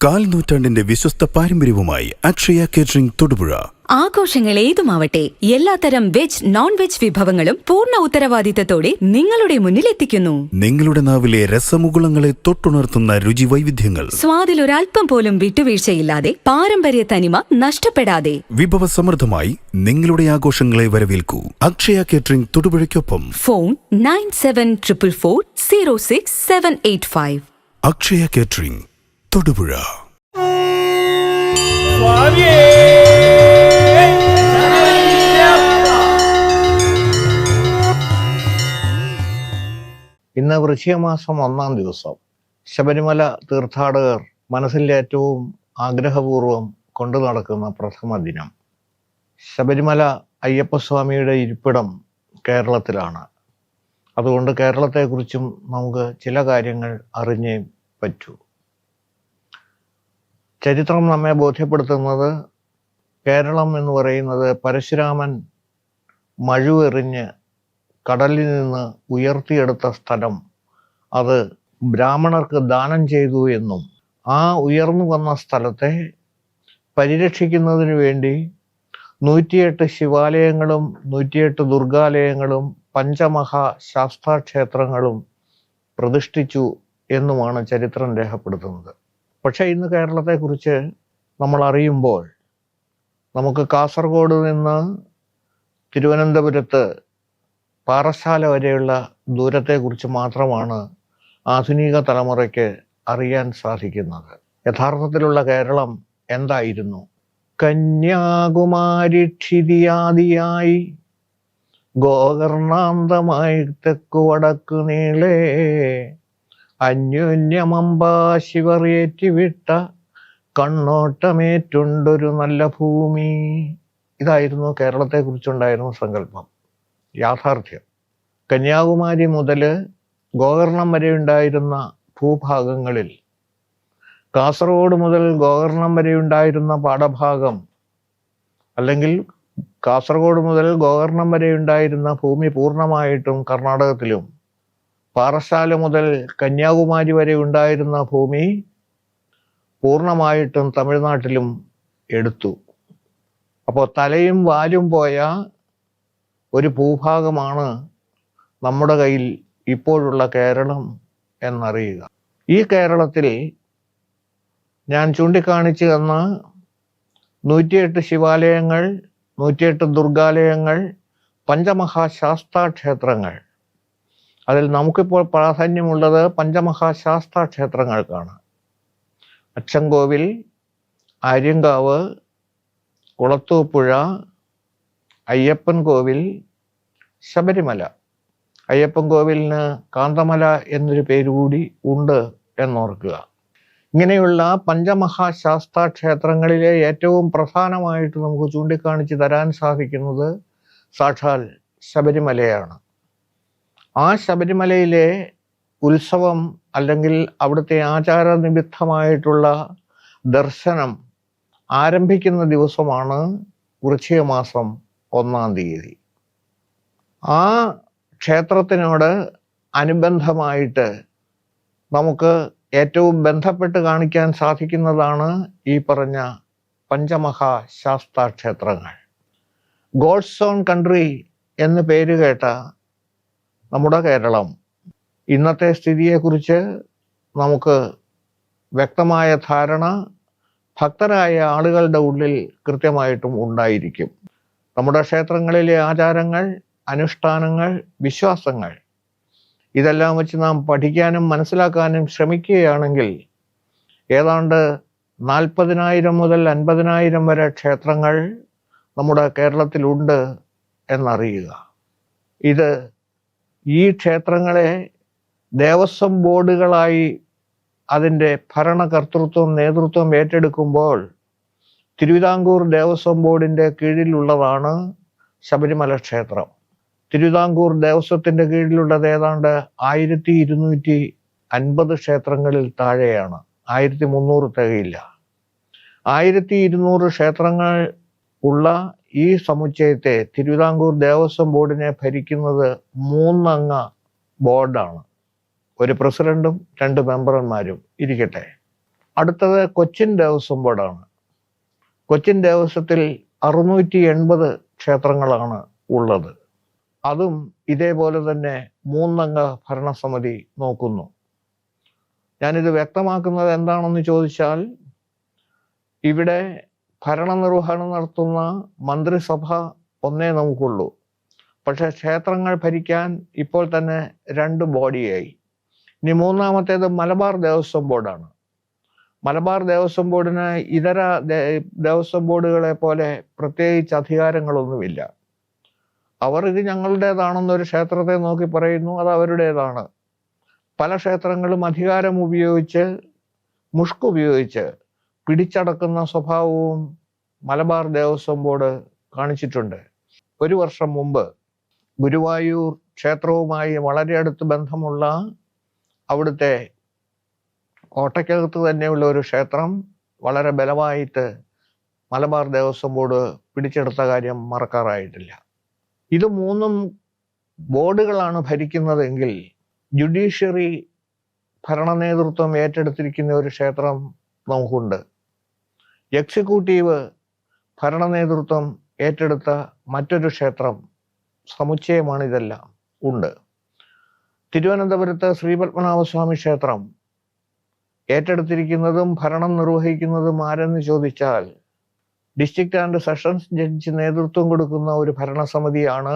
കാൽ നൂറ്റാണ്ടിന്റെ വിശ്വസ്ത പാരമ്പര്യവുമായി അക്ഷയ കേറ്ററിംഗ് തൊടുപുഴ. ആഘോഷങ്ങൾ ഏതുമാവട്ടെ, എല്ലാത്തരം വെജ് നോൺ വെജ് വിഭവങ്ങളും പൂർണ്ണ ഉത്തരവാദിത്തത്തോടെ നിങ്ങളുടെ മുന്നിൽ എത്തിക്കുന്നു. നിങ്ങളുടെ നാവിലെ രസമുകുളങ്ങളെ തൊട്ടുണർത്തുന്ന രുചി വൈവിധ്യങ്ങൾ, സ്വാദിൽ ഒരൽപ്പം പോലും വിട്ടുവീഴ്ചയില്ലാതെ, പാരമ്പര്യ തനിമ നഷ്ടപ്പെടാതെ വിഭവസമൃദ്ധമായി നിങ്ങളുടെ ആഘോഷങ്ങളെ വരവേൽക്കൂ. അക്ഷയ കേറ്ററിംഗ് തൊടുപുഴയ്ക്കൊപ്പം ഫോൺ 9744406785. അക്ഷയ കേറ്ററിംഗ് തൊടുപുഴ. ഇന്ന് വൃശ്ചികമാസം 1-ാം ദിവസം. ശബരിമല തീർത്ഥാടകർ മനസ്സിൽ ഏറ്റവും ആഗ്രഹപൂർവം കൊണ്ടു നടക്കുന്ന പ്രഥമ ദിനം. ശബരിമല അയ്യപ്പസ്വാമിയുടെ ഇരിപ്പിടം കേരളത്തിലാണ്. അതുകൊണ്ട് കേരളത്തെക്കുറിച്ചും നമുക്ക് ചില കാര്യങ്ങൾ അറിഞ്ഞേ പറ്റൂ. ചരിത്രം നമ്മെ ബോധ്യപ്പെടുത്തുന്നത് കേരളം എന്ന് പറയുന്നത് പരശുരാമൻ മഴുവെറിഞ്ഞ് കടലിൽ നിന്ന് ഉയർത്തിയെടുത്ത സ്ഥലം, അത് ബ്രാഹ്മണർക്ക് ദാനം ചെയ്തു എന്നും ആ ഉയർന്നു വന്ന സ്ഥലത്തെ പരിരക്ഷിക്കുന്നതിന് വേണ്ടി 108 ശിവാലയങ്ങളും 108 ദുർഗാലയങ്ങളും പഞ്ചമഹാ ശാസ്താക്ഷേത്രങ്ങളും പ്രതിഷ്ഠിച്ചു എന്നുമാണ് ചരിത്രം രേഖപ്പെടുത്തുന്നത്. പക്ഷേ ഇന്ന് കേരളത്തെക്കുറിച്ച് നമ്മൾ അറിയുമ്പോൾ നമുക്ക് കാസർഗോഡ് നിന്ന് തിരുവനന്തപുരത്ത് പാറശാല വരെയുള്ള ദൂരത്തെക്കുറിച്ച് മാത്രമാണ് ആധുനിക തലമുറയ്ക്ക് അറിയാൻ സാധിക്കുന്നത്. യഥാർത്ഥത്തിലുള്ള കേരളം എന്തായിരുന്നു? കന്യാകുമാരി ക്ഷിതിയാദിയായി ഗോകർണാന്തമായി തെക്കു വടക്കു നീളേ അന്യോന്യമമ്പാ ശിവറേറ്റിവിട്ട കണ്ണോട്ടമേറ്റുണ്ടൊരു നല്ല ഭൂമി. ഇതായിരുന്നു കേരളത്തെക്കുറിച്ചുണ്ടായിരുന്ന സങ്കല്പം. യാഥാർത്ഥ്യം കന്യാകുമാരി മുതൽ ഗോകർണം വരെ ഉണ്ടായിരുന്ന ഭൂഭാഗങ്ങളിൽ, കാസർഗോഡ് മുതൽ ഗോകർണം വരെ ഉണ്ടായിരുന്ന പാടഭാഗം, അല്ലെങ്കിൽ കാസർഗോഡ് മുതൽ ഗോകർണം വരെ ഉണ്ടായിരുന്ന ഭൂമി പൂർണ്ണമായിട്ടും കർണാടകത്തിലും, പാറശാല മുതൽ കന്യാകുമാരി വരെ ഉണ്ടായിരുന്ന ഭൂമി പൂർണ്ണമായിട്ടും തമിഴ്നാട്ടിലും എടുത്തു. അപ്പോൾ തലയും വാലും പോയ ഒരു ഭൂഭാഗമാണ് നമ്മുടെ കയ്യിൽ ഇപ്പോഴുള്ള കേരളം എന്നറിയുക. ഈ കേരളത്തിൽ ഞാൻ ചൂണ്ടിക്കാണിച്ചു തന്ന 108 ശിവാലയങ്ങൾ, 108 ദുർഗാലയങ്ങൾ, പഞ്ചമഹാശാസ്താക്ഷേത്രങ്ങൾ, അതിൽ നമുക്കിപ്പോൾ പ്രാധാന്യമുള്ളത് പഞ്ചമഹാശാസ്താക്ഷേത്രങ്ങൾക്കാണ്. അച്ചൻകോവിൽ, ആര്യങ്കാവ്, കുളത്തൂപ്പുഴ, അയ്യപ്പൻ കോവിൽ, ശബരിമല. അയ്യപ്പൻ കോവിലിന് കാന്തമല എന്നൊരു പേര് കൂടി ഉണ്ട് എന്നോർക്കുക. ഇങ്ങനെയുള്ള പഞ്ചമഹാശാസ്താക്ഷേത്രങ്ങളിലെ ഏറ്റവും പ്രധാനമായിട്ട് നമുക്ക് ചൂണ്ടിക്കാണിച്ച് തരാൻ സാധിക്കുന്നത് സാക്ഷാൽ ശബരിമലയാണ്. ആ ശബരിമലയിലെ ഉത്സവം, അല്ലെങ്കിൽ അവിടുത്തെ ആചാരനിമിത്തമായിട്ടുള്ള ദർശനം ആരംഭിക്കുന്ന ദിവസമാണ് വൃശ്ചികമാസം 1-ാം തീയതി. ആ ക്ഷേത്രത്തിനോട് അനുബന്ധമായിട്ട് നമുക്ക് ഏറ്റവും ബന്ധപ്പെട്ട് കാണിക്കാൻ സാധിക്കുന്നതാണ് ഈ പറഞ്ഞ പഞ്ചമഹാശാസ്താക്ഷേത്രങ്ങൾ. ഗോഡ്സ് ഓൺ കൺട്രി എന്ന് പേര് കേട്ട നമ്മുടെ കേരളം ഇന്നത്തെ സ്ഥിതിയെക്കുറിച്ച് നമുക്ക് വ്യക്തമായ ധാരണ ഭക്തരായ ആളുകളുടെ ഉള്ളിൽ കൃത്യമായിട്ടും ഉണ്ടായിരിക്കും. നമ്മുടെ ക്ഷേത്രങ്ങളിലെ ആചാരങ്ങൾ, അനുഷ്ഠാനങ്ങൾ, വിശ്വാസങ്ങൾ, ഇതെല്ലാം വെച്ച് നാം പഠിക്കാനും മനസ്സിലാക്കാനും ശ്രമിക്കുകയാണെങ്കിൽ ഏതാണ്ട് 40,000 മുതൽ 50,000 വരെ ക്ഷേത്രങ്ങൾ നമ്മുടെ കേരളത്തിലുണ്ട് എന്നറിയുക. ഈ ക്ഷേത്രങ്ങളെ ദേവസ്വം ബോർഡുകളായി അതിൻ്റെ ഭരണകർത്തൃത്വം, നേതൃത്വം ഏറ്റെടുക്കുമ്പോൾ തിരുവിതാംകൂർ ദേവസ്വം ബോർഡിൻ്റെ കീഴിലുള്ളതാണ് ശബരിമല ക്ഷേത്രം. തിരുവിതാംകൂർ ദേവസ്വത്തിൻ്റെ കീഴിലുള്ളത് ഏതാണ്ട് 1250 ക്ഷേത്രങ്ങളിൽ താഴെയാണ്. 1300 തികയില്ല. 1200 ക്ഷേത്രങ്ങൾ ഉള്ള ഈ സമുച്ചയത്തെ തിരുവിതാംകൂർ ദേവസ്വം ബോർഡിനെ ഭരിക്കുന്നത് 3 അംഗ ബോർഡാണ്. ഒരു പ്രസിഡന്റും 2 മെമ്പർമാരും ഇരിക്കട്ടെ. അടുത്തത് കൊച്ചിൻ ദേവസ്വം ബോർഡാണ്. കൊച്ചിൻ ദേവസ്വത്തിൽ 680 ക്ഷേത്രങ്ങളാണ് ഉള്ളത്. അതും ഇതേപോലെ തന്നെ 3 അംഗ ഭരണസമിതി നോക്കുന്നു. ഞാനിത് വ്യക്തമാക്കുന്നത് എന്താണെന്ന് ചോദിച്ചാൽ, ഇവിടെ ഭരണനിർവഹണം നടത്തുന്ന മന്ത്രിസഭ ഒന്നേ നമുക്കുള്ളൂ. പക്ഷെ ക്ഷേത്രങ്ങൾ ഭരിക്കാൻ ഇപ്പോൾ തന്നെ 2 ബോഡിയായി. ഇനി 3ാമത്തേത് മലബാർ ദേവസ്വം ബോർഡാണ്. മലബാർ ദേവസ്വം ബോർഡിന് ഇതര ദേവസ്വം ബോർഡുകളെ പോലെ പ്രത്യേകിച്ച് അധികാരങ്ങളൊന്നുമില്ല. അവർ ഇത് ഞങ്ങളുടേതാണെന്നൊരു ക്ഷേത്രത്തെ നോക്കി പറയുന്നു, അത് അവരുടേതാണ്. പല ക്ഷേത്രങ്ങളും അധികാരം ഉപയോഗിച്ച്, മുഷ്കുപയോഗിച്ച് പിടിച്ചടക്കുന്ന സ്വഭാവവും മലബാർ ദേവസ്വം ബോർഡ് കാണിച്ചിട്ടുണ്ട്. 1 വർഷം മുമ്പ് ഗുരുവായൂർ ക്ഷേത്രവുമായി വളരെ അടുത്ത് ബന്ധമുള്ള അവിടുത്തെ കോട്ടയ്ക്കകത്ത് തന്നെയുള്ള ഒരു ക്ഷേത്രം വളരെ ബലമായിട്ട് മലബാർ ദേവസ്വം ബോർഡ് പിടിച്ചെടുത്ത കാര്യം മറക്കാറായിട്ടില്ല. ഇത് 3 ബോർഡുകളാണ് ഭരിക്കുന്നതെങ്കിൽ ജുഡീഷ്യറി ഭരണ നേതൃത്വം ഏറ്റെടുത്തിരിക്കുന്ന ഒരു ക്ഷേത്രം നമുക്കുണ്ട്. എക്സിക്യൂട്ടീവ് ഭരണ നേതൃത്വം ഏറ്റെടുത്ത മറ്റൊരു ക്ഷേത്രം സമുച്ചയമാണ്. ഇതെല്ലാം ഉണ്ട്. തിരുവനന്തപുരത്ത് ശ്രീപത്മനാഭസ്വാമി ക്ഷേത്രം ഏറ്റെടുത്തിരിക്കുന്നതും ഭരണം നിർവഹിക്കുന്നതും ആരെന്ന് ചോദിച്ചാൽ ഡിസ്ട്രിക്ട് ആൻഡ് സെഷൻസ് ജഡ്ജി നേതൃത്വം കൊടുക്കുന്ന ഒരു ഭരണസമിതിയാണ്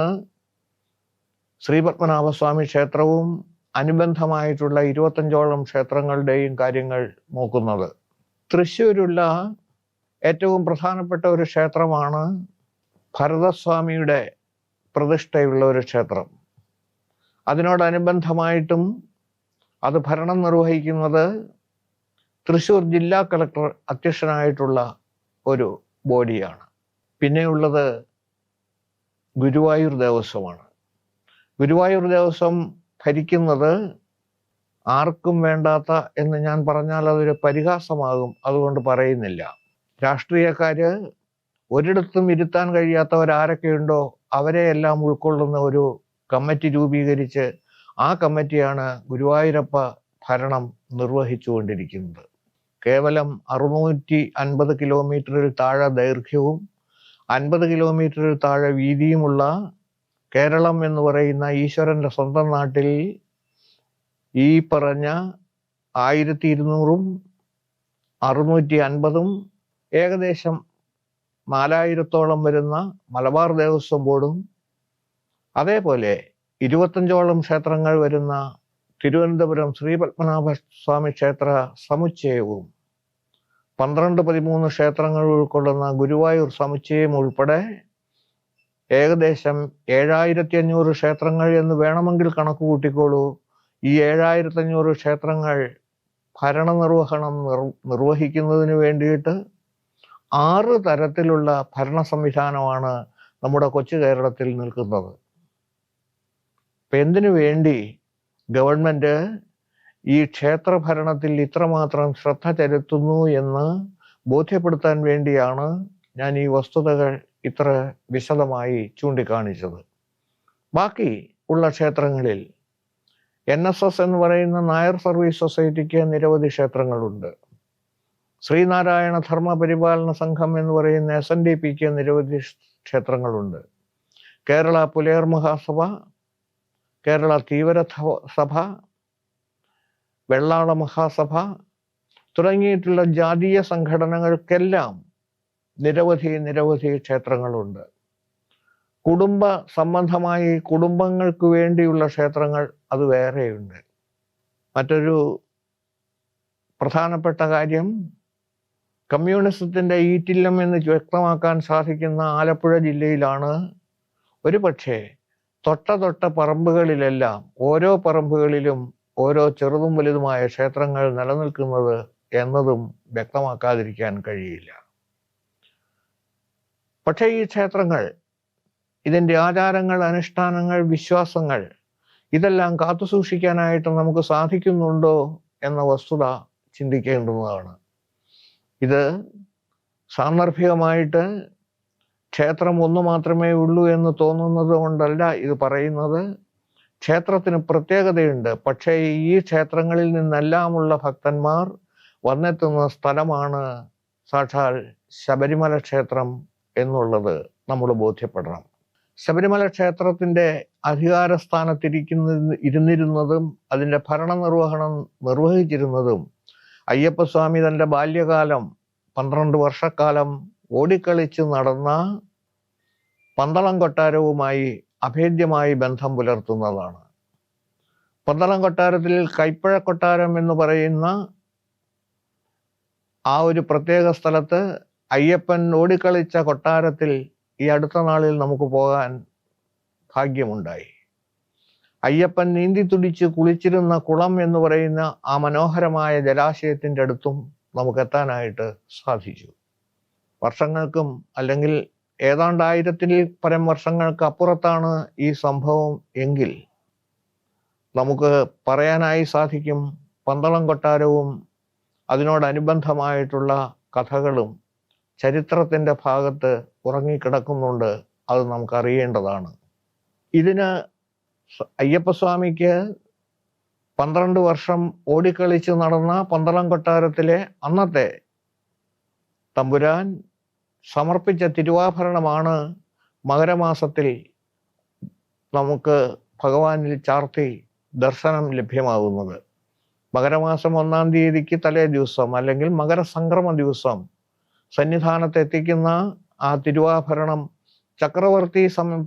ശ്രീപത്മനാഭസ്വാമി ക്ഷേത്രവും അനുബന്ധമായിട്ടുള്ള 25ഓളം ക്ഷേത്രങ്ങളുടെയും കാര്യങ്ങൾ നോക്കുന്നത്. തൃശ്ശൂരുള്ള ഏറ്റവും പ്രധാനപ്പെട്ട ഒരു ക്ഷേത്രമാണ് ഭരതസ്വാമിയുടെ പ്രതിഷ്ഠയുള്ള ഒരു ക്ഷേത്രം. അതിനോടനുബന്ധമായിട്ടും അത് ഭരണം നിർവഹിക്കുന്നത് തൃശ്ശൂർ ജില്ലാ കളക്ടർ അധ്യക്ഷനായിട്ടുള്ള ഒരു ബോഡിയാണ്. പിന്നെയുള്ളത് ഗുരുവായൂർ ദേവസ്വമാണ്. ഗുരുവായൂർ ദേവസ്വം ഭരിക്കുന്നത് ആർക്കും വേണ്ടാത്ത എന്ന് ഞാൻ പറഞ്ഞാൽ അതൊരു പരിഹാസമാകും, അതുകൊണ്ട് പറയുന്നില്ല. രാഷ്ട്രീയക്കാര് ഒരിടത്തും ഇരുത്താൻ കഴിയാത്തവരാരൊക്കെയുണ്ടോ അവരെയെല്ലാം ഉൾക്കൊള്ളുന്ന ഒരു കമ്മിറ്റി രൂപീകരിച്ച് ആ കമ്മിറ്റിയാണ് ഗുരുവായൂരപ്പ ഭരണം നിർവഹിച്ചുകൊണ്ടിരിക്കുന്നത്. കേവലം 650 കിലോമീറ്ററിൽ താഴെ ദൈർഘ്യവും 50 കിലോമീറ്ററിൽ താഴെ വീതിയുമുള്ള കേരളം എന്ന് പറയുന്ന ഈശ്വരന്റെ സ്വന്തം നാട്ടിൽ ഈ പറഞ്ഞ 1200-ഉം 650-ഉം ഏകദേശം 4000-ഓളം വരുന്ന മലബാർ ദേവസ്വം ബോർഡും അതേപോലെ 25ഓളം ക്ഷേത്രങ്ങൾ വരുന്ന തിരുവനന്തപുരം ശ്രീപത്മനാഭസ്വാമി ക്ഷേത്ര സമുച്ചയവും 12-13 ക്ഷേത്രങ്ങൾ ഉൾക്കൊള്ളുന്ന ഗുരുവായൂർ സമുച്ചയം ഉൾപ്പെടെ ഏകദേശം 7500 ക്ഷേത്രങ്ങൾ എന്ന് വേണമെങ്കിൽ കണക്ക് കൂട്ടിക്കോളൂ. ഈ 7500 ക്ഷേത്രങ്ങൾ ഭരണനിർവഹണം നിർവഹിക്കുന്നതിന് വേണ്ടിയിട്ട് 6 തരത്തിലുള്ള ഭരണ സംവിധാനമാണ് നമ്മുടെ കൊച്ചു കേരളത്തിൽ നിൽക്കുന്നത്. ഇപ്പം എന്തിനു വേണ്ടി ഗവൺമെന്റ് ഈ ക്ഷേത്ര ഭരണത്തിൽ ഇത്രമാത്രം ശ്രദ്ധ ചെലുത്തുന്നു എന്ന് ബോധ്യപ്പെടുത്താൻ വേണ്ടിയാണ് ഞാൻ ഈ വസ്തുതകൾ ഇത്ര വിശദമായി ചൂണ്ടിക്കാണിച്ചത്. ബാക്കി ഉള്ള ക്ഷേത്രങ്ങളിൽ NSS എന്ന് പറയുന്ന നായർ സർവീസ് സൊസൈറ്റിക്ക് നിരവധി ക്ഷേത്രങ്ങളുണ്ട്. ശ്രീനാരായണ ധർമ്മ പരിപാലന സംഘം എന്ന് പറയുന്ന SNDPക്ക് നിരവധി ക്ഷേത്രങ്ങളുണ്ട്. കേരള പുലയർ മഹാസഭ, കേരള തീവര സഭ, വെള്ളാള മഹാസഭ തുടങ്ങിയിട്ടുള്ള ജാതീയ സംഘടനകൾക്കെല്ലാം നിരവധി ക്ഷേത്രങ്ങളുണ്ട്. കുടുംബ സംബന്ധമായി കുടുംബങ്ങൾക്ക് വേണ്ടിയുള്ള ക്ഷേത്രങ്ങൾ അത് വേറെയുണ്ട്. മറ്റൊരു പ്രധാനപ്പെട്ട കാര്യം, കമ്മ്യൂണിസത്തിന്റെ ഈറ്റില്ലം എന്ന് വ്യക്തമാക്കാൻ സാധിക്കുന്ന ആലപ്പുഴ ജില്ലയിലാണ് ഒരു പക്ഷേ തൊട്ട പറമ്പുകളിലെല്ലാം ഓരോ പറമ്പുകളിലും ഓരോ ചെറുതും വലുതുമായ ക്ഷേത്രങ്ങൾ നിലനിൽക്കുന്നത് എന്നതും വ്യക്തമാക്കാതിരിക്കാൻ കഴിയില്ല. പക്ഷേ ഈ ക്ഷേത്രങ്ങൾ, ഇതിൻ്റെ ആചാരങ്ങൾ, അനുഷ്ഠാനങ്ങൾ, വിശ്വാസങ്ങൾ ഇതെല്ലാം കാത്തുസൂക്ഷിക്കാനായിട്ട് നമുക്ക് സാധിക്കുന്നുണ്ടോ എന്ന വസ്തുത ചിന്തിക്കേണ്ടുന്നതാണ്. ഇത് സാന്ദർഭികമായിട്ട് ക്ഷേത്രം ഒന്ന് മാത്രമേ ഉള്ളൂ എന്ന് തോന്നുന്നത് കൊണ്ടല്ല ഇത് പറയുന്നത്. ക്ഷേത്രത്തിന് പ്രത്യേകതയുണ്ട്. പക്ഷേ ഈ ക്ഷേത്രങ്ങളിൽ നിന്നെല്ലാമുള്ള ഭക്തന്മാർ വന്നെത്തുന്ന സ്ഥലമാണ് സാക്ഷാൽ ശബരിമല ക്ഷേത്രം എന്നുള്ളത് നമ്മൾ ബോധ്യപ്പെടണം. ശബരിമല ക്ഷേത്രത്തിൻ്റെ ഇരുന്നിരുന്നതും അതിൻ്റെ ഭരണനിർവഹണം നിർവഹിച്ചിരുന്നതും അയ്യപ്പസ്വാമി തൻ്റെ ബാല്യകാലം 12 വർഷക്കാലം ഓടിക്കളിച്ച് നടന്ന പന്തളം കൊട്ടാരവുമായി അഭേദ്യമായി ബന്ധം പുലർത്തുന്നതാണ്. പന്തളം കൊട്ടാരത്തിൽ കൈപ്പഴ കൊട്ടാരം എന്ന് പറയുന്ന ആ ഒരു പ്രത്യേക സ്ഥലത്ത് അയ്യപ്പൻ ഓടിക്കളിച്ച കൊട്ടാരത്തിൽ ഈ അടുത്ത നാളിൽ നമുക്ക് പോകാൻ ഭാഗ്യമുണ്ടായി. അയ്യപ്പൻ നീന്തി തുടിച്ച് കുളിച്ചിരുന്ന കുളം എന്ന് പറയുന്ന ആ മനോഹരമായ ജലാശയത്തിൻ്റെ അടുത്തും നമുക്ക് എത്താനായിട്ട് സാധിച്ചു. വർഷങ്ങൾക്കും അല്ലെങ്കിൽ ഏതാണ്ട് 1000-ൽ പരം വർഷങ്ങൾക്ക് അപ്പുറത്താണ് ഈ സംഭവം എങ്കിൽ നമുക്ക് പറയാനായി സാധിക്കും പന്തളം കൊട്ടാരവും അതിനോടനുബന്ധമായിട്ടുള്ള കഥകളും ചരിത്രത്തിൻ്റെ ഭാഗത്ത് ഉറങ്ങിക്കിടക്കുന്നുണ്ട്. അത് നമുക്കറിയേണ്ടതാണ്. ഇതിന് അയ്യപ്പസ്വാമിക്ക് 12 വർഷം ഓടിക്കളിച്ച് നടന്ന പന്തളം കൊട്ടാരത്തിലെ അന്നത്തെ തമ്പുരാൻ സമർപ്പിച്ച തിരുവാഭരണമാണ് മകരമാസത്തിൽ നമുക്ക് ഭഗവാനിൽ ചാർത്തി ദർശനം ലഭ്യമാകുന്നത്. മകരമാസം 1-ാം തീയതിക്ക് തലേ ദിവസം അല്ലെങ്കിൽ മകരസംക്രമ ദിവസം സന്നിധാനത്ത് എത്തിക്കുന്ന ആ തിരുവാഭരണം ചക്രവർത്തി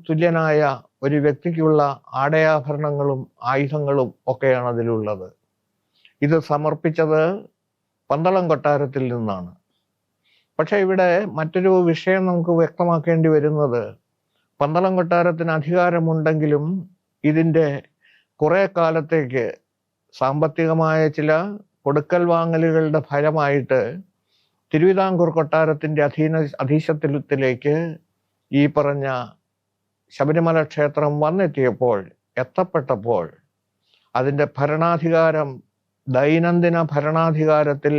തുല്യനായ ഒരു വ്യക്തിക്കുള്ള ആടയാഭരണങ്ങളും ആയുധങ്ങളും ഒക്കെയാണ് അതിലുള്ളത്. ഇത് സമർപ്പിച്ചത് പന്തളം കൊട്ടാരത്തിൽ നിന്നാണ്. പക്ഷെ ഇവിടെ മറ്റൊരു വിഷയം നമുക്ക് വ്യക്തമാക്കേണ്ടി വരുന്നത്, പന്തളം കൊട്ടാരത്തിന് അധികാരമുണ്ടെങ്കിലും ഇതിൻ്റെ കുറേ കാലത്തേക്ക് സാമ്പത്തികമായ ചില കൊടുക്കൽ വാങ്ങലുകളുടെ ഫലമായിട്ട് തിരുവിതാംകൂർ കൊട്ടാരത്തിൻ്റെ അധീശത്വത്തിലേക്ക് ഈ പറഞ്ഞ ശബരിമല ക്ഷേത്രം എത്തപ്പെട്ടപ്പോൾ അതിൻ്റെ ഭരണാധികാരം, ദൈനംദിന ഭരണാധികാരത്തിൽ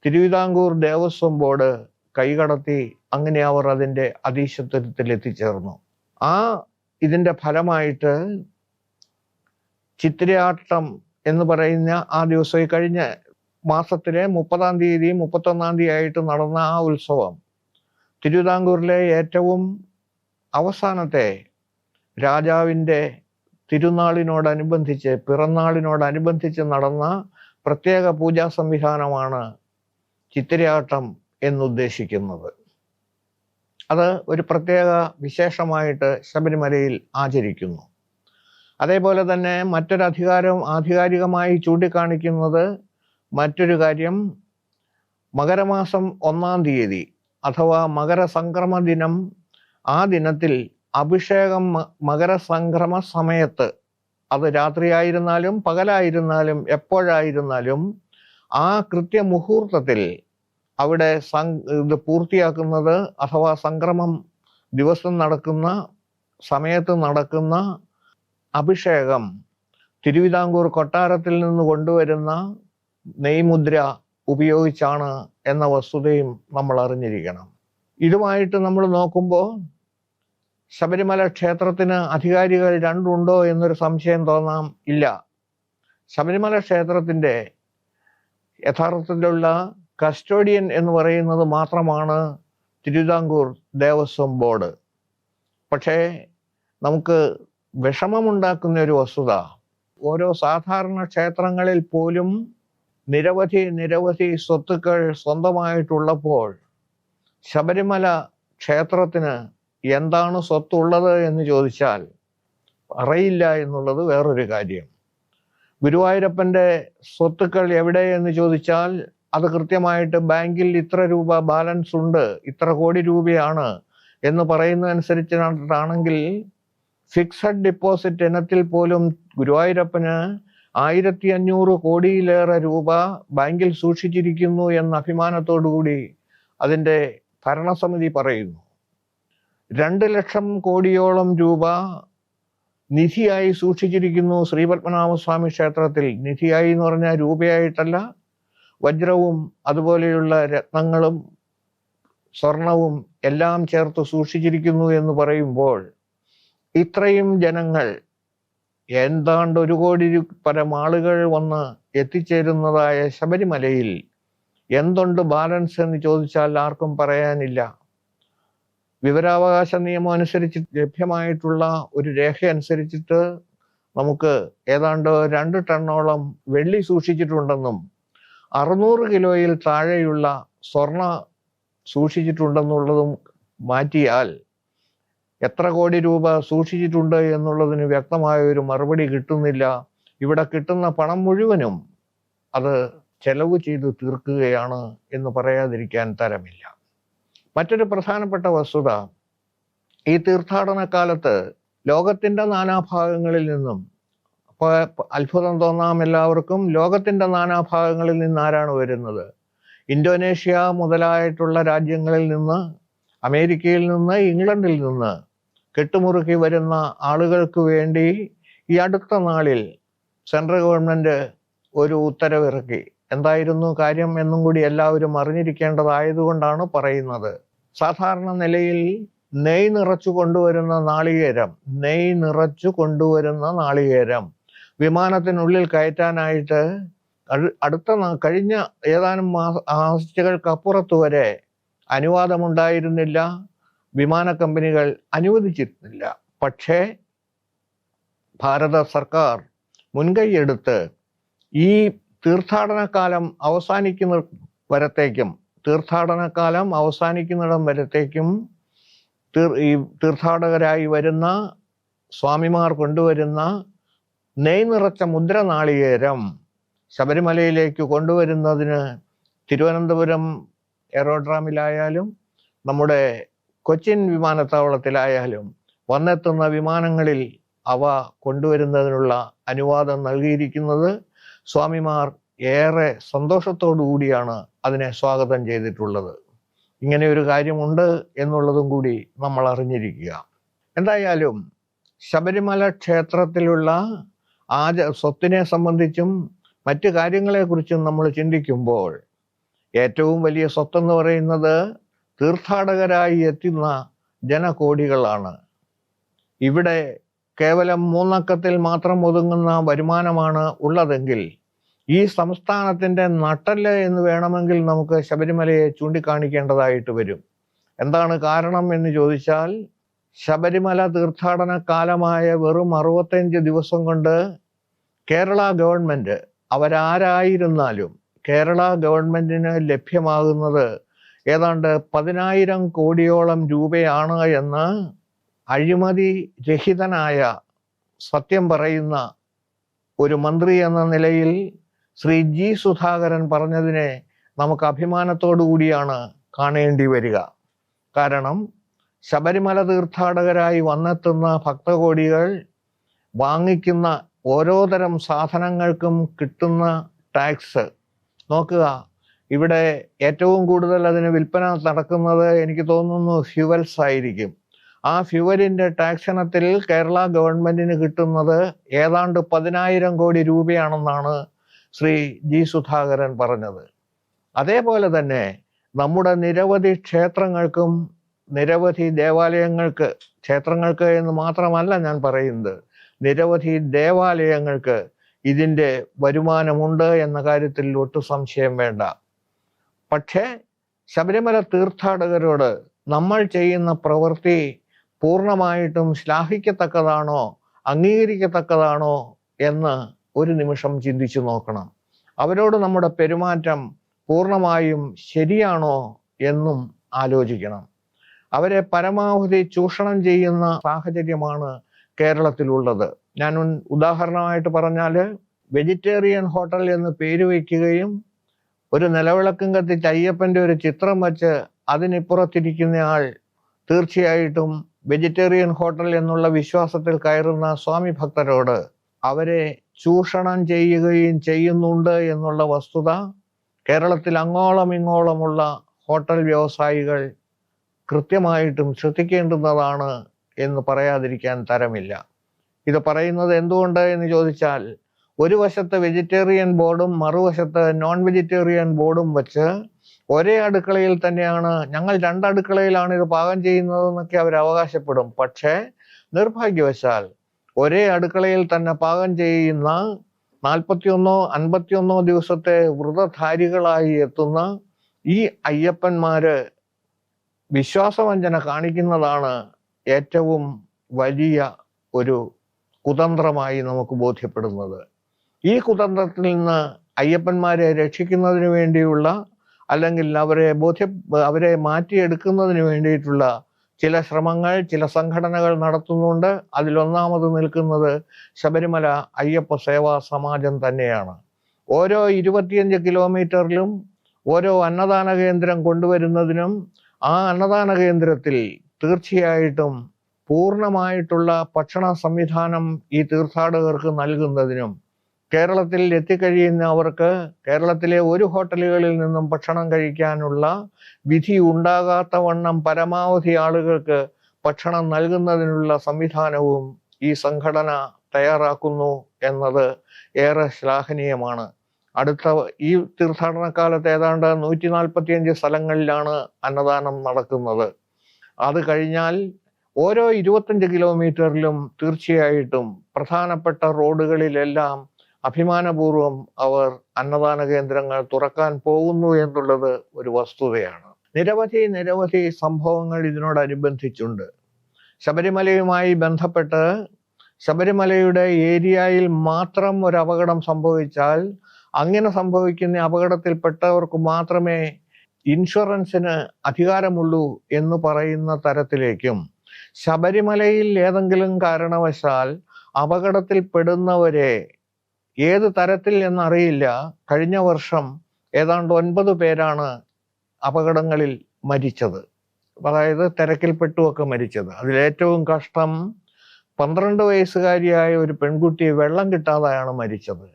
തിരുവിതാംകൂർ ദേവസ്വം ബോർഡ് കൈകടത്തി. അങ്ങനെ അവർ അതിൻ്റെ അധീശത്വത്തിൽ എത്തിച്ചേർന്നു. ഇതിൻ്റെ ഫലമായിട്ട് ചിത്തിരയാട്ടം എന്ന് പറയുന്ന ആ ദിവസം, കഴിഞ്ഞ മാസത്തിലെ 30-ാം തീയതി 31-ാം തീയതി ആയിട്ട് നടന്ന ആ ഉത്സവം തിരുവിതാംകൂറിലെ ഏറ്റവും അവസാനത്തെ രാജാവിൻ്റെ തിരുനാളിനോടനുബന്ധിച്ച്, പിറന്നാളിനോടനുബന്ധിച്ച് നടന്ന പ്രത്യേക പൂജാ സംവിധാനമാണ് ചിത്തിരയാട്ടം എന്നുദ്ദേശിക്കുന്നത്. അത് ഒരു പ്രത്യേക വിശേഷമായിട്ട് ശബരിമലയിൽ ആചരിക്കുന്നു. അതേപോലെ തന്നെ ആധികാരികമായി ചൂണ്ടിക്കാണിക്കുന്നത് മറ്റൊരു കാര്യം, മകരമാസം 1-ാം തീയതി അഥവാ മകരസംക്രമ ദിനം, ആ ദിനത്തിൽ അഭിഷേകം മകരസംക്രമ സമയത്ത്, അത് രാത്രിയായിരുന്നാലും പകലായിരുന്നാലും എപ്പോഴായിരുന്നാലും ആ കൃത്യമുഹൂർത്തത്തിൽ അവിടെ ഇത് പൂർത്തിയാക്കുന്നത്, അഥവാ സംക്രമം ദിവസം നടക്കുന്ന സമയത്ത് നടക്കുന്ന അഭിഷേകം തിരുവിതാംകൂർ കൊട്ടാരത്തിൽ നിന്ന് കൊണ്ടുവരുന്ന നെയ്മുദ്ര ഉപയോഗിച്ചാണ് എന്ന വസ്തുതയും നമ്മൾ അറിഞ്ഞിരിക്കണം. ഇതുമായിട്ട് നമ്മൾ നോക്കുമ്പോൾ ശബരിമല ക്ഷേത്രത്തിന് അധികാരികൾ 2 ഉണ്ടോ എന്നൊരു സംശയം തോന്നാം. ഇല്ല. ശബരിമല ക്ഷേത്രത്തിൻ്റെ യഥാർത്ഥത്തിലുള്ള കസ്റ്റോഡിയൻ എന്ന് പറയുന്നത് മാത്രമാണ് തിരുവിതാംകൂർ ദേവസ്വം ബോർഡ്. പക്ഷേ നമുക്ക് വിഷമമുണ്ടാക്കുന്ന ഒരു വസ്തുത, ഓരോ സാധാരണ ക്ഷേത്രങ്ങളിൽ പോലും നിരവധി സ്വത്തുക്കൾ സ്വന്തമായിട്ടുള്ളപ്പോൾ ശബരിമല ക്ഷേത്രത്തിന് എന്താണ് സ്വത്തുള്ളത് എന്ന് ചോദിച്ചാൽ അറിയില്ല എന്നുള്ളത് വേറൊരു കാര്യം. ഗുരുവായൂരപ്പൻ്റെ സ്വത്തുക്കൾ എവിടെ എന്ന് ചോദിച്ചാൽ അത് കൃത്യമായിട്ട് ബാങ്കിൽ ഇത്ര രൂപ ബാലൻസ് ഉണ്ട്, ഇത്ര കോടി രൂപയാണ് എന്ന് പറയുന്നതനുസരിച്ചാണെങ്കിൽ ഫിക്സഡ് ഡിപ്പോസിറ്റ് ഇനത്തിൽ പോലും ഗുരുവായൂരപ്പന് 1500 കോടിയിലേറെ രൂപ ബാങ്കിൽ സൂക്ഷിച്ചിരിക്കുന്നു എന്ന അഭിമാനത്തോടുകൂടി അതിൻ്റെ ഭരണസമിതി പറയുന്നു. 2 ലക്ഷം കോടിയോളം രൂപ നിധിയായി സൂക്ഷിച്ചിരിക്കുന്നു ശ്രീപത്മനാഭസ്വാമി ക്ഷേത്രത്തിൽ. നിധിയായി എന്ന് പറഞ്ഞാൽ രൂപയായിട്ടല്ല, വജ്രവും അതുപോലെയുള്ള രത്നങ്ങളും സ്വർണവും എല്ലാം ചേർത്ത് സൂക്ഷിച്ചിരിക്കുന്നു എന്ന് പറയുമ്പോൾ ഇത്രയും ജനങ്ങൾ, എന്താണ്ട് 1 കോടി പരം ആളുകൾ വന്ന് എത്തിച്ചേരുന്നതായ ശബരിമലയിൽ എന്തുണ്ട് ബാലൻസ് എന്ന് ചോദിച്ചാൽ ആർക്കും പറയാനില്ല. വിവരാവകാശ നിയമം അനുസരിച്ച് ലഭ്യമായിട്ടുള്ള ഒരു രേഖ അനുസരിച്ചിട്ട് നമുക്ക് ഏതാണ്ട് 2 ടണ്ണോളം വെള്ളി സൂക്ഷിച്ചിട്ടുണ്ടെന്നും 600 കിലോയിൽ താഴെയുള്ള സ്വർണ്ണ സൂക്ഷിച്ചിട്ടുണ്ടെന്നുള്ളതും മാറ്റിയാൽ എത്ര കോടി രൂപ സൂക്ഷിച്ചിട്ടുണ്ട് എന്നുള്ളതിന് വ്യക്തമായ ഒരു മറുപടി കിട്ടുന്നില്ല. ഇവിടെ കിട്ടുന്ന പണം മുഴുവനും അത് ചെലവ് ചെയ്ത് തീർക്കുകയാണ് എന്ന് പറയാതിരിക്കാൻ തരമില്ല. മറ്റൊരു പ്രധാനപ്പെട്ട വസ്തുത, ഈ തീർത്ഥാടന കാലത്ത് ലോകത്തിൻ്റെ നാനാഭാഗങ്ങളിൽ നിന്നും, അപ്പോൾ അത്ഭുതം തോന്നാം എല്ലാവർക്കും, ലോകത്തിൻ്റെ നാനാഭാഗങ്ങളിൽ നിന്ന് ആരാണ് വരുന്നത്? ഇന്തോനേഷ്യ മുതലായിട്ടുള്ള രാജ്യങ്ങളിൽ നിന്ന്, അമേരിക്കയിൽ നിന്ന്, ഇംഗ്ലണ്ടിൽ നിന്ന് കെട്ടുമുറുക്കി വരുന്ന ആളുകൾക്ക് വേണ്ടി ഈ അടുത്ത നാളിൽ സെൻട്രൽ ഗവൺമെൻറ് ഒരു ഉത്തരവിറക്കി. എന്തായിരുന്നു കാര്യം എന്നും കൂടി എല്ലാവരും അറിഞ്ഞിരിക്കേണ്ടതായതുകൊണ്ടാണ് പറയുന്നത്. സാധാരണ നിലയിൽ നെയ് നിറച്ചു കൊണ്ടുവരുന്ന നാളികേരം വിമാനത്തിനുള്ളിൽ കയറ്റാനായിട്ട് കഴിഞ്ഞ ഏതാനും ആഴ്ചകൾക്കപ്പുറത്ത് വരെ അനുവാദമുണ്ടായിരുന്നില്ല, വിമാന കമ്പനികൾ അനുവദിച്ചിരുന്നില്ല. പക്ഷേ ഭാരത സർക്കാർ മുൻകൈയെടുത്ത് ഈ തീർത്ഥാടനകാലം അവസാനിക്കുന്നിടം വരത്തേക്കും ഈ തീർത്ഥാടകരായി വരുന്ന സ്വാമിമാർ കൊണ്ടുവരുന്ന നെയ് നിറച്ച മുദ്ര നാളികേരം ശബരിമലയിലേക്ക് കൊണ്ടുവരുന്നതിന് തിരുവനന്തപുരം എയറോഡ്രാമിലായാലും നമ്മുടെ കൊച്ചിൻ വിമാനത്താവളത്തിലായാലും വന്നെത്തുന്ന വിമാനങ്ങളിൽ അവ കൊണ്ടുവരുന്നതിനുള്ള അനുവാദം നൽകിയിരിക്കുന്നത് സ്വാമിമാർ ഏറെ സന്തോഷത്തോടു കൂടിയാണ് അതിനെ സ്വാഗതം ചെയ്തിട്ടുള്ളത്. ഇങ്ങനെ ഒരു കാര്യമുണ്ട് എന്നുള്ളതും കൂടി നമ്മൾ അറിഞ്ഞിരിക്കുക. എന്തായാലും ശബരിമല ക്ഷേത്രത്തിലുള്ള സ്വത്തിനെ സംബന്ധിച്ചും മറ്റു കാര്യങ്ങളെക്കുറിച്ചും നമ്മൾ ചിന്തിക്കുമ്പോൾ ഏറ്റവും വലിയ സ്വത്തെന്ന് പറയുന്നത് തീർത്ഥാടകരായി എത്തുന്ന ജനകോടികളാണ്. ഇവിടെ കേവലം 3 അക്കത്തിൽ മാത്രം ഒതുങ്ങുന്ന വരുമാനമാണ് ഉള്ളതെങ്കിൽ ഈ സംസ്ഥാനത്തിൻ്റെ നട്ടെല്ല് എന്ന് വേണമെങ്കിൽ നമുക്ക് ശബരിമലയെ ചൂണ്ടിക്കാണിക്കേണ്ടതായിട്ട് വരും. എന്താണ് കാരണം എന്ന് ചോദിച്ചാൽ, ശബരിമല തീർത്ഥാടന കാലമായ വെറും 65 ദിവസം കൊണ്ട് കേരള ഗവൺമെൻറ്, അവരാരായിരുന്നാലും കേരള ഗവൺമെൻറ്റിന് ലഭ്യമാകുന്നത് ഏതാണ്ട് 10,000 കോടിയോളം രൂപയാണ് എന്ന് അഴിമതി രഹിതനായ സത്യം പറയുന്ന ഒരു മന്ത്രി എന്ന നിലയിൽ ശ്രീ ജി സുധാകരൻ പറഞ്ഞതിനെ നമുക്ക് അഭിമാനത്തോടു കൂടിയാണ് കാണേണ്ടി വരിക. കാരണം ശബരിമല തീർത്ഥാടകരായി വന്നെത്തുന്ന ഭക്തകോടികൾ വാങ്ങിക്കുന്ന ഓരോ തരം സാധനങ്ങൾക്കും കിട്ടുന്ന ടാക്സ് നോക്കുക. ഇവിടെ ഏറ്റവും കൂടുതൽ അതിന് വിൽപ്പന നടക്കുന്നത് എനിക്ക് തോന്നുന്നു ഫ്യുവൽസ് ആയിരിക്കും. ആ ഫ്യുവലിൻ്റെ ടാക്സ് ഇനത്തിൽ കേരള ഗവൺമെൻറ്റിന് കിട്ടുന്നത് ഏതാണ്ട് 10,000 കോടി രൂപയാണെന്നാണ് ശ്രീ ജി സുധാകരൻ പറഞ്ഞത്. അതേപോലെ തന്നെ നമ്മുടെ നിരവധി ക്ഷേത്രങ്ങൾക്കും നിരവധി ദേവാലയങ്ങൾക്ക്, ക്ഷേത്രങ്ങൾക്ക് എന്ന് മാത്രമല്ല ഞാൻ പറയുന്നത്, നിരവധി ദേവാലയങ്ങൾക്ക് ഇതിൻ്റെ വരുമാനമുണ്ട് എന്ന കാര്യത്തിൽ ഒട്ടും സംശയം വേണ്ട. പക്ഷേ ശബരിമല തീർത്ഥാടകരോട് നമ്മൾ ചെയ്യുന്ന പ്രവൃത്തി പൂർണ്ണമായിട്ടും ശ്ലാഘിക്കത്തക്കതാണോ, അംഗീകരിക്കത്തക്കതാണോ എന്ന് ഒരു നിമിഷം ചിന്തിച്ചു നോക്കണം. അവരോട് നമ്മുടെ പെരുമാറ്റം പൂർണ്ണമായും ശരിയാണോ എന്നും ആലോചിക്കണം. അവരെ പരമാവധി ചൂഷണം ചെയ്യുന്ന സാഹചര്യമാണ് കേരളത്തിലുള്ളത്. ഞാൻ ഉദാഹരണമായിട്ട് പറഞ്ഞാൽ, വെജിറ്റേറിയൻ ഹോട്ടൽ എന്ന് പേര് വയ്ക്കുകയും ഒരു നിലവിളക്കും കത്തിച്ച് അയ്യപ്പൻ്റെ ഒരു ചിത്രം വച്ച് അതിനിപ്പുറത്തിരിക്കുന്നയാൾ തീർച്ചയായിട്ടും വെജിറ്റേറിയൻ ഹോട്ടൽ എന്നുള്ള വിശ്വാസത്തിൽ കയറുന്ന സ്വാമി ഭക്തരോട് അവരെ ചൂഷണം ചെയ്യുകയും ചെയ്യുന്നുണ്ട് എന്നുള്ള വസ്തുത കേരളത്തിൽ അങ്ങോളം ഇങ്ങോളമുള്ള ഹോട്ടൽ വ്യവസായികൾ കൃത്യമായിട്ടും ശ്രദ്ധിക്കേണ്ടുന്നതാണ് എന്ന് പറയാതിരിക്കാൻ തരമില്ല. ഇത് പറയുന്നത് എന്തുകൊണ്ട് എന്ന് ചോദിച്ചാൽ, ഒരു വശത്ത് വെജിറ്റേറിയൻ ബോർഡും മറുവശത്ത് നോൺ വെജിറ്റേറിയൻ ബോർഡും വെച്ച് ഒരേ അടുക്കളയിൽ തന്നെയാണ്, ഞങ്ങൾ 2 അടുക്കളയിലാണ് ഇത് പാകം ചെയ്യുന്നതെന്നൊക്കെ അവർ അവകാശപ്പെടും. പക്ഷേ നിർഭാഗ്യവശാൽ ഒരേ അടുക്കളയിൽ തന്നെ പാകം ചെയ്യുന്ന 41-51 ദിവസത്തെ വ്രതധാരികളായി എത്തുന്ന ഈ അയ്യപ്പന്മാര് വിശ്വാസവഞ്ചന കാണിക്കുന്നതാണ് ഏറ്റവും വലിയ ഒരു കുതന്ത്രമായി നമുക്ക് ബോധ്യപ്പെടുന്നത്. ഈ കുതന്ത്രത്തിൽ നിന്ന് അയ്യപ്പന്മാരെ രക്ഷിക്കുന്നതിന് വേണ്ടിയുള്ള അല്ലെങ്കിൽ അവരെ മാറ്റിയെടുക്കുന്നതിന് വേണ്ടിയിട്ടുള്ള ചില ശ്രമങ്ങൾ ചില സംഘടനകൾ നടത്തുന്നുണ്ട്. അതിലൊന്നാമത് നിൽക്കുന്നത് ശബരിമല അയ്യപ്പ സേവാ സമാജം തന്നെയാണ്. ഓരോ 25 കിലോമീറ്ററിലും ഓരോ അന്നദാന കേന്ദ്രം കൊണ്ടുവരുന്നതിനും ആ അന്നദാന കേന്ദ്രത്തിൽ തീർച്ചയായിട്ടും പൂർണ്ണമായിട്ടുള്ള ഭക്ഷണ സംവിധാനം ഈ തീർത്ഥാടകർക്ക് നൽകുന്നതിനും കേരളത്തിൽ എത്തിക്കഴിയുന്നവർക്ക് കേരളത്തിലെ ഒരു ഹോട്ടലുകളിൽ നിന്നും ഭക്ഷണം കഴിക്കാനുള്ള വിധി ഉണ്ടാകാത്ത വണ്ണം പരമാവധി ആളുകൾക്ക് ഭക്ഷണം നൽകുന്നതിനുള്ള സംവിധാനവും ഈ സംഘടന തയ്യാറാക്കുന്നു എന്നത് ഏറെ ശ്ലാഘനീയമാണ്. ഈ തീർത്ഥാടന കാലത്ത് ഏതാണ്ട് 145 സ്ഥലങ്ങളിലാണ് അന്നദാനം നടക്കുന്നത്. അത് കഴിഞ്ഞാൽ ഓരോ 25 കിലോമീറ്ററിലും തീർച്ചയായിട്ടും പ്രധാനപ്പെട്ട റോഡുകളിലെല്ലാം അഭിമാനപൂർവം അവർ അന്നദാന കേന്ദ്രങ്ങൾ തുറക്കാൻ പോകുന്നു എന്നുള്ളത് ഒരു വസ്തുതയാണ്. നിരവധി സംഭവങ്ങൾ ഇതിനോടനുബന്ധിച്ചുണ്ട്. ശബരിമലയുമായി ബന്ധപ്പെട്ട് ശബരിമലയുടെ ഏരിയയിൽ മാത്രം ഒരു അപകടം സംഭവിച്ചാൽ അങ്ങനെ സംഭവിക്കുന്ന അപകടത്തിൽപ്പെട്ടവർക്ക് മാത്രമേ ഇൻഷുറൻസിന് അധികാരമുള്ളൂ എന്ന് പറയുന്ന തരത്തിലേക്കും ശബരിമലയിൽ ഏതെങ്കിലും കാരണവശാൽ അപകടത്തിൽപ്പെടുന്നവരെ ഏത് തരത്തിൽ എന്നറിയില്ല, കഴിഞ്ഞ വർഷം ഏതാണ്ട് 9 പേരാണ് അപകടങ്ങളിൽ മരിച്ചത്. അതായത് തിരക്കിൽപ്പെട്ടുമൊക്കെ മരിച്ചത്. അതിലേറ്റവും കഷ്ടം 12 വയസ്സുകാരിയായ ഒരു പെൺകുട്ടി വെള്ളം കിട്ടാതെയാണ് മരിച്ചത്.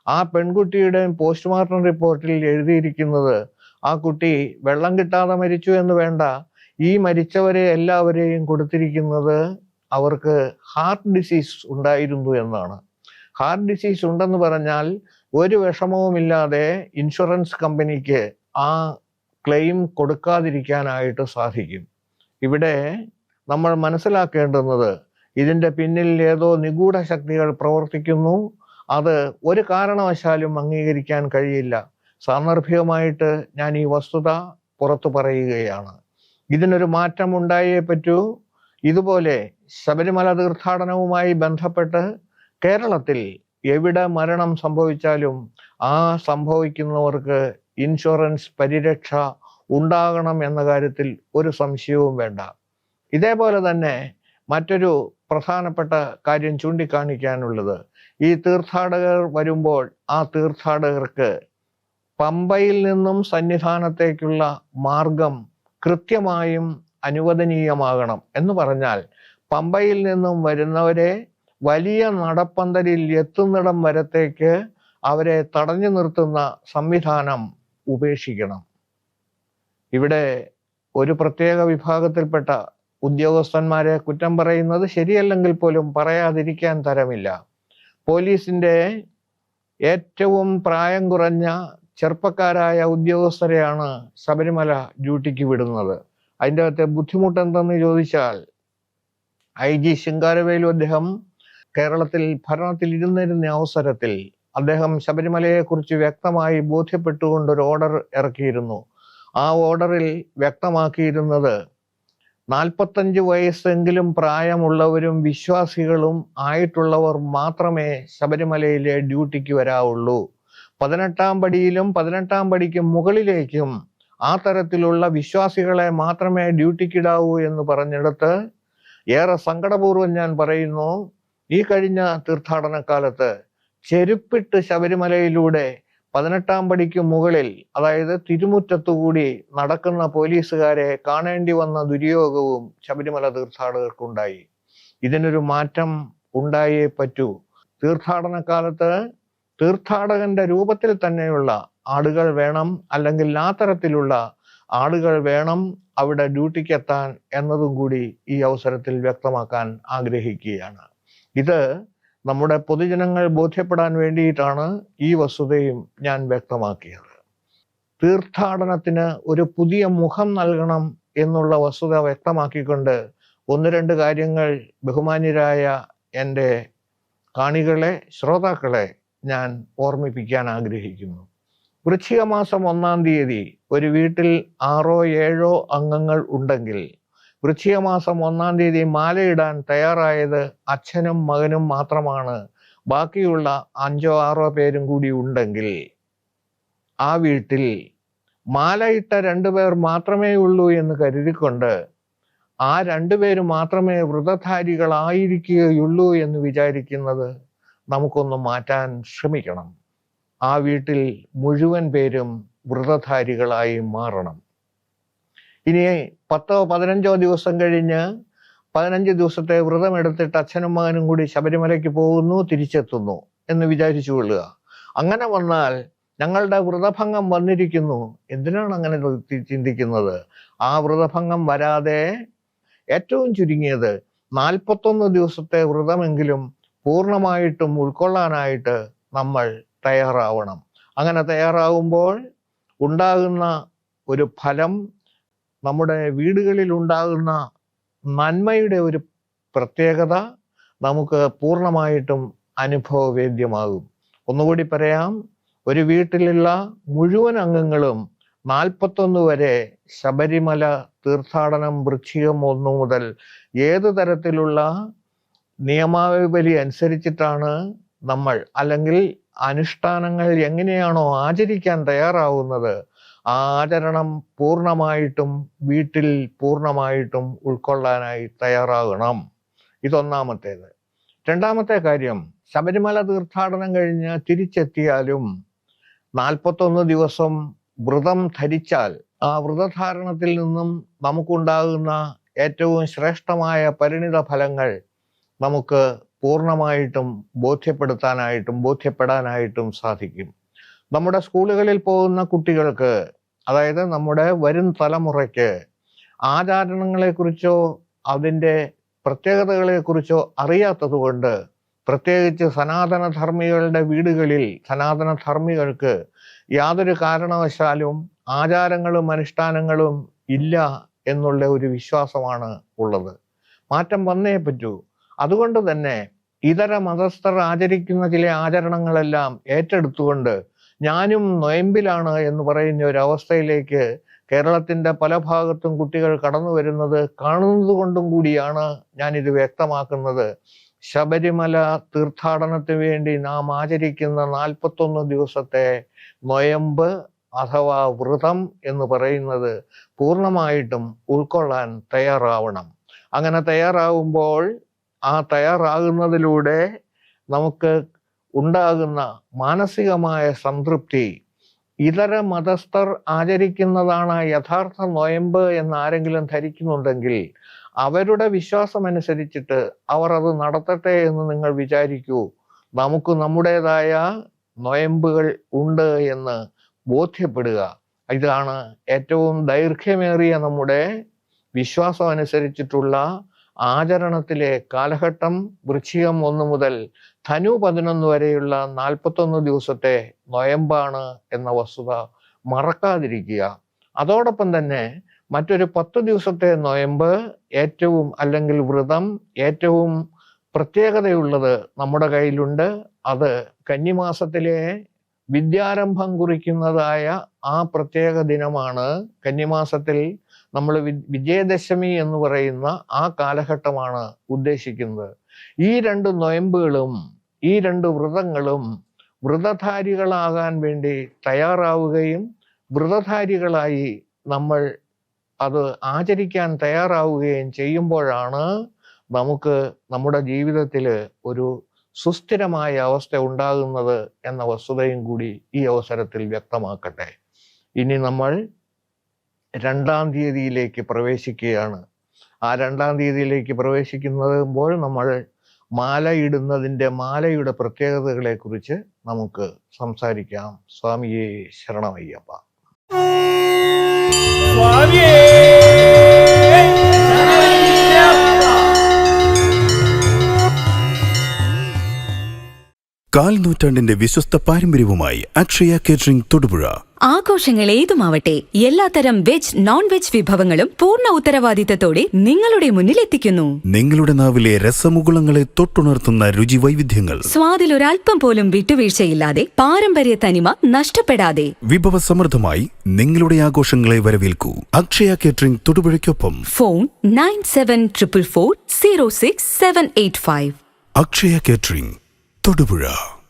ആ പെൺകുട്ടിയുടെ പോസ്റ്റ്മോർട്ടം റിപ്പോർട്ടിൽ എഴുതിയിരിക്കുന്നത് ആ കുട്ടി വെള്ളം കിട്ടാതെ മരിച്ചു എന്ന് വേണ്ട, ഈ മരിച്ചവരെ എല്ലാവരെയും കൊടുത്തിരിക്കുന്നത് അവർക്ക് ഹാർട്ട് ഡിസീസ് ഉണ്ടായിരുന്നു എന്നാണ്. ഹാർട്ട് ഡിസീസ് ഉണ്ടെന്ന് പറഞ്ഞാൽ ഒരു വിഷമവുമില്ലാതെ ഇൻഷുറൻസ് കമ്പനിക്ക് ആ ക്ലെയിം കൊടുക്കാതിരിക്കാനായിട്ട് സാധിക്കും. ഇവിടെ നമ്മൾ മനസ്സിലാക്കേണ്ടുന്നത് ഇതിൻ്റെ പിന്നിൽ ഏതോ നിഗൂഢ ശക്തികൾ പ്രവർത്തിക്കുന്നു. അത് ഒരു കാരണവശാലും അംഗീകരിക്കാൻ കഴിയില്ല. സാന്ദർഭികമായിട്ട് ഞാൻ ഈ വസ്തുത പുറത്തു പറയുകയാണ്. ഇതിനൊരു മാറ്റം ഉണ്ടായേ പറ്റൂ. ഇതുപോലെ ശബരിമല തീർത്ഥാടനവുമായി ബന്ധപ്പെട്ട് കേരളത്തിൽ എവിടെ മരണം സംഭവിച്ചാലും ആ സംഭവിക്കുന്നവർക്ക് ഇൻഷുറൻസ് പരിരക്ഷ ഉണ്ടാകണം എന്ന കാര്യത്തിൽ ഒരു സംശയവും വേണ്ട. ഇതേപോലെ തന്നെ മറ്റൊരു പ്രധാനപ്പെട്ട കാര്യം ചൂണ്ടിക്കാണിക്കാനുള്ളത്, ഈ തീർത്ഥാടകർ വരുമ്പോൾ ആ തീർത്ഥാടകർക്ക് പമ്പയിൽ നിന്നും സന്നിധാനത്തേക്കുള്ള മാർഗം കൃത്യമായും അനുവദനീയമാകണം. എന്ന് പറഞ്ഞാൽ പമ്പയിൽ നിന്നും വരുന്നവരെ വലിയ നടപ്പന്തലിൽ എത്തുന്നിടം വരത്തേക്ക് അവരെ തടഞ്ഞു നിർത്തുന്ന സംവിധാനം ഉപേക്ഷിക്കണം. ഇവിടെ ഒരു പ്രത്യേക വിഭാഗത്തിൽപ്പെട്ട ഉദ്യോഗസ്ഥന്മാരെ കുറ്റം പറയുന്നത് ശരിയല്ലെങ്കിൽ പോലും പറയാതിരിക്കാൻ തരമില്ല. പോലീസിന്റെ ഏറ്റവും പ്രായം കുറഞ്ഞ ചെറുപ്പക്കാരായ ഉദ്യോഗസ്ഥരെയാണ് ശബരിമല ഡ്യൂട്ടിക്ക് വിടുന്നത്. അതിൻ്റെ അകത്തെ ബുദ്ധിമുട്ടെന്തെന്ന് ചോദിച്ചാൽ, IG ശിങ്കാരവേലു അദ്ദേഹം കേരളത്തിൽ ഭരണത്തിൽ ഇരുന്നിരുന്ന അവസരത്തിൽ അദ്ദേഹം ശബരിമലയെക്കുറിച്ച് വ്യക്തമായി ബോധ്യപ്പെട്ടുകൊണ്ട് ഒരു ഓർഡർ ഇറക്കിയിരുന്നു. ആ ഓർഡറിൽ വ്യക്തമാക്കിയിരുന്നത് 45 വയസ്സെങ്കിലും പ്രായമുള്ളവരും വിശ്വാസികളും ആയിട്ടുള്ളവർ മാത്രമേ ശബരിമലയിലെ ഡ്യൂട്ടിക്ക് വരാവുള്ളൂ. 18ാം പടിയിലും 18ാം പടിക്ക് മുകളിലേക്കും ആ തരത്തിലുള്ള വിശ്വാസികളെ മാത്രമേ ഡ്യൂട്ടിക്കിടാവൂ എന്ന് പറഞ്ഞെടുത്ത് ഏറെ സങ്കടപൂർവ്വം ഞാൻ പറയുന്നു, ഈ കഴിഞ്ഞ തീർത്ഥാടന കാലത്ത് ചെരുപ്പിട്ട് ശബരിമലയിലൂടെ 18ാം പടിക്ക് മുകളിൽ, അതായത് തിരുമുറ്റത്തുകൂടി നടക്കുന്ന പോലീസുകാരെ കാണേണ്ടി വന്ന ദുര്യോഗവും ശബരിമല തീർത്ഥാടകർക്കുണ്ടായി. ഇതിനൊരു മാറ്റം ഉണ്ടായേ പറ്റൂ. തീർത്ഥാടന കാലത്ത് തീർത്ഥാടകന്റെ രൂപത്തിൽ തന്നെയുള്ള ആളുകൾ വേണം, അല്ലെങ്കിൽ ആ തരത്തിലുള്ള ആളുകൾ വേണം അവിടെ ഡ്യൂട്ടിക്കെത്താൻ എന്നതും കൂടി ഈ അവസരത്തിൽ വ്യക്തമാക്കാൻ ആഗ്രഹിക്കുകയാണ്. ഇത് നമ്മുടെ പൊതുജനങ്ങൾ ബോധ്യപ്പെടാൻ വേണ്ടിയിട്ടാണ് ഈ വസ്തുതയും ഞാൻ വ്യക്തമാക്കിയത്. തീർത്ഥാടനത്തിന് ഒരു പുതിയ മുഖം നൽകണം എന്നുള്ള വസ്തുത വ്യക്തമാക്കിക്കൊണ്ട് 1-2 കാര്യങ്ങൾ ബഹുമാന്യരായ എൻ്റെ കാണികളെ, ശ്രോതാക്കളെ ഞാൻ ഓർമ്മിപ്പിക്കാൻ ആഗ്രഹിക്കുന്നു. വൃശ്ചിക മാസം 1-ാം തീയതി ഒരു വീട്ടിൽ 6 7 അംഗങ്ങൾ ഉണ്ടെങ്കിൽ വൃശ്ചിക മാസം 1-ാം തീയതി മാലയിടാൻ തയ്യാറായത് അച്ഛനും മകനും മാത്രമാണ്. ബാക്കിയുള്ള 5 6 പേരും കൂടി ഉണ്ടെങ്കിൽ ആ വീട്ടിൽ മാലയിട്ട 2 പേർ മാത്രമേ ഉള്ളൂ എന്ന് കരുതിക്കൊണ്ട് ആ 2 പേര് മാത്രമേ വ്രതധാരികളായിരിക്കുകയുള്ളൂ എന്ന് വിചാരിക്കുന്നത് നമുക്കൊന്ന് മാറ്റാൻ ശ്രമിക്കണം. ആ വീട്ടിൽ മുഴുവൻ പേരും വ്രതധാരികളായി മാറണം. ഇനി 10 15 ദിവസം കഴിഞ്ഞ് 15 ദിവസത്തെ വ്രതമെടുത്തിട്ട് അച്ഛനും മകനും കൂടി ശബരിമലയ്ക്ക് പോകുന്നു, തിരിച്ചെത്തുന്നു എന്ന് വിചാരിച്ചു കൊള്ളുക. അങ്ങനെ വന്നാൽ ഞങ്ങളുടെ വ്രതഭംഗം വന്നിരിക്കുന്നു. എന്തിനാണ് അങ്ങനെ ചിന്തിക്കുന്നത്? ആ വ്രതഭംഗം വരാതെ ഏറ്റവും ചുരുങ്ങിയത് 41 ദിവസത്തെ വ്രതമെങ്കിലും പൂർണ്ണമായിട്ടും ഉൾക്കൊള്ളാനായിട്ട് നമ്മൾ തയ്യാറാവണം. അങ്ങനെ തയ്യാറാവുമ്പോൾ ഉണ്ടാകുന്ന ഒരു ഫലം, നമ്മുടെ വീടുകളിൽ ഉണ്ടാകുന്ന നന്മയുടെ ഒരു പ്രത്യേകത നമുക്ക് പൂർണ്ണമായിട്ടും അനുഭവവേദ്യമാകും. ഒന്നുകൂടി പറയാം, ഒരു വീട്ടിലുള്ള മുഴുവൻ അംഗങ്ങളും 41 വരെ ശബരിമല തീർത്ഥാടനം വൃശ്ചികം 1 മുതൽ ഏത് തരത്തിലുള്ള നിയമാവലി അനുസരിച്ചിട്ടാണ് നമ്മൾ അല്ലെങ്കിൽ അനുഷ്ഠാനങ്ങൾ എങ്ങനെയാണോ ആചരിക്കാൻ തയ്യാറാവുന്നത്, ആ ആചരണം പൂർണ്ണമായിട്ടും വീട്ടിൽ പൂർണ്ണമായിട്ടും ഉൾക്കൊള്ളാനായി തയ്യാറാകണം. ഇതൊന്നാമത്തേത്. രണ്ടാമത്തെ കാര്യം, ശബരിമല തീർത്ഥാടനം കഴിഞ്ഞ് തിരിച്ചെത്തിയാലും 41 ദിവസം വ്രതം ധരിച്ചാൽ ആ വ്രതധാരണത്തിൽ നിന്നും നമുക്കുണ്ടാകുന്ന ഏറ്റവും ശ്രേഷ്ഠമായ പരിണിത ഫലങ്ങൾ നമുക്ക് പൂർണ്ണമായിട്ടും ബോധ്യപ്പെടാനായിട്ടും സാധിക്കും. നമ്മുടെ സ്കൂളുകളിൽ പോകുന്ന കുട്ടികൾക്ക്, അതായത് നമ്മുടെ വരും തലമുറയ്ക്ക് ആചാരണങ്ങളെക്കുറിച്ചോ അതിൻ്റെ പ്രത്യേകതകളെക്കുറിച്ചോ അറിയാത്തത് കൊണ്ട്, പ്രത്യേകിച്ച് സനാതനധർമ്മികളുടെ വീടുകളിൽ സനാതനധർമ്മികൾക്ക് യാതൊരു കാരണവശാലും ആചാരങ്ങളും അനുഷ്ഠാനങ്ങളും ഇല്ല എന്നുള്ള ഒരു വിശ്വാസമാണ് ഉള്ളത്. മാറ്റം വന്നേ പറ്റൂ. അതുകൊണ്ട് തന്നെ ഇതര മതസ്ഥർ ആചരിക്കുന്ന ചില ആചരണങ്ങളെല്ലാം ഏറ്റെടുത്തുകൊണ്ട് ഞാനും നൊയമ്പിലാണ് എന്ന് പറയുന്ന ഒരു അവസ്ഥയിലേക്ക് കേരളത്തിന്റെ പല ഭാഗത്തും കുട്ടികൾ കടന്നു വരുന്നത് കാണുന്നത് കൊണ്ടും കൂടിയാണ് ഞാനിത് വ്യക്തമാക്കുന്നത്. ശബരിമല തീർത്ഥാടനത്തിന് വേണ്ടി നാം ആചരിക്കുന്ന 41 ദിവസത്തെ നൊയമ്പ് അഥവാ വ്രതം എന്ന് പറയുന്നത് പൂർണ്ണമായിട്ടും ഉൾക്കൊള്ളാൻ തയ്യാറാവണം. അങ്ങനെ തയ്യാറാവുമ്പോൾ ആ തയ്യാറാകുന്നതിലൂടെ നമുക്ക് ഉണ്ടാകുന്ന മാനസികമായ സംതൃപ്തി, ഇതര മതസ്ഥർ ആചരിക്കുന്നതാണ് യഥാർത്ഥ നൊയമ്പ് എന്ന് ആരെങ്കിലും ധരിക്കുന്നുണ്ടെങ്കിൽ അവരുടെ വിശ്വാസമനുസരിച്ചിട്ട് അവർ അത് നടത്തട്ടെ എന്ന് നിങ്ങൾ വിചാരിക്കൂ. നമുക്ക് നമ്മുടേതായ നൊയമ്പുകൾ ഉണ്ട് എന്ന് ബോധ്യപ്പെടുക. ഇതാണ് ഏറ്റവും ദൈർഘ്യമേറിയ നമ്മുടെ വിശ്വാസം അനുസരിച്ചിട്ടുള്ള ആചരണത്തിലെ കാലഘട്ടം. വൃശ്ചികം 1 മുതൽ ധനു 11 വരെയുള്ള 41 ദിവസത്തെ നൊയമ്പാണ് എന്ന വസ്തുത മറക്കാതിരിക്കുക. അതോടൊപ്പം തന്നെ മറ്റൊരു 10 ദിവസത്തെ നൊയമ്പ് ഏറ്റവും അല്ലെങ്കിൽ വ്രതം ഏറ്റവും പ്രത്യേകതയുള്ളത് നമ്മുടെ കയ്യിലുണ്ട്. അത് കന്നിമാസത്തിലെ വിദ്യാരംഭം കുറിക്കുന്നതായ ആ പ്രത്യേക ദിനമാണ്. കന്നിമാസത്തിൽ നമ്മൾ വിജയദശമി എന്ന് പറയുന്ന ആ കാലഘട്ടമാണ് ഉദ്ദേശിക്കുന്നത്. ഈ 2 നൊയമ്പുകളും ഈ 2 വ്രതങ്ങളും വ്രതധാരികളാകാൻ വേണ്ടി തയ്യാറാവുകയും വ്രതധാരികളായി നമ്മൾ അത് ആചരിക്കാൻ തയ്യാറാവുകയും ചെയ്യുമ്പോഴാണ് നമുക്ക് നമ്മുടെ ജീവിതത്തിൽ ഒരു സുസ്ഥിരമായ അവസ്ഥ ഉണ്ടാകുന്നത് എന്ന വസ്തുതയും കൂടി ഈ അവസരത്തിൽ വ്യക്തമാക്കട്ടെ. ഇനി നമ്മൾ 2-ാം തീയതിയിലേക്ക് പ്രവേശിക്കുകയാണ്. ആ 2-ാം തീയതിയിലേക്ക് പ്രവേശിക്കുമ്പോൾ നമ്മൾ മാലയിടുന്നതിൻ്റെ മാലയുടെ പ്രത്യേകതകളെ കുറിച്ച് നമുക്ക് സംസാരിക്കാം. സ്വാമിയേ ശരണമയ്യപ്പ. കാൽ നൂറ്റാണ്ടിന്റെ വിശ്വസ്ത പാരമ്പര്യവുമായി അക്ഷയ കേറ്ററിംഗ് തൊടുപുഴ. ആഘോഷങ്ങൾ ഏതുമാവട്ടെ എല്ലാത്തരം വെജ് നോൺ വെജ് വിഭവങ്ങളും പൂർണ്ണ ഉത്തരവാദിത്തത്തോടെ നിങ്ങളുടെ മുന്നിൽ എത്തിക്കുന്നു. നിങ്ങളുടെ നാവിലെ രസമുകുളങ്ങളെ തൊട്ടുണർത്തുന്ന രുചി വൈവിധ്യങ്ങൾ. സ്വാദിൽ ഒരൽപ്പം പോലും വിട്ടുവീഴ്ചയില്ലാതെ പാരമ്പര്യ തനിമ നഷ്ടപ്പെടാതെ വിഭവസമൃദ്ധമായി നിങ്ങളുടെ ആഘോഷങ്ങളെ വരവേൽക്കൂ. അക്ഷയ കേറ്ററിംഗ് തൊടുപുഴയ്ക്കൊപ്പം. ഫോൺ 9744406785. അക്ഷയ കേറ്ററിംഗ് തൊടുപുഴ.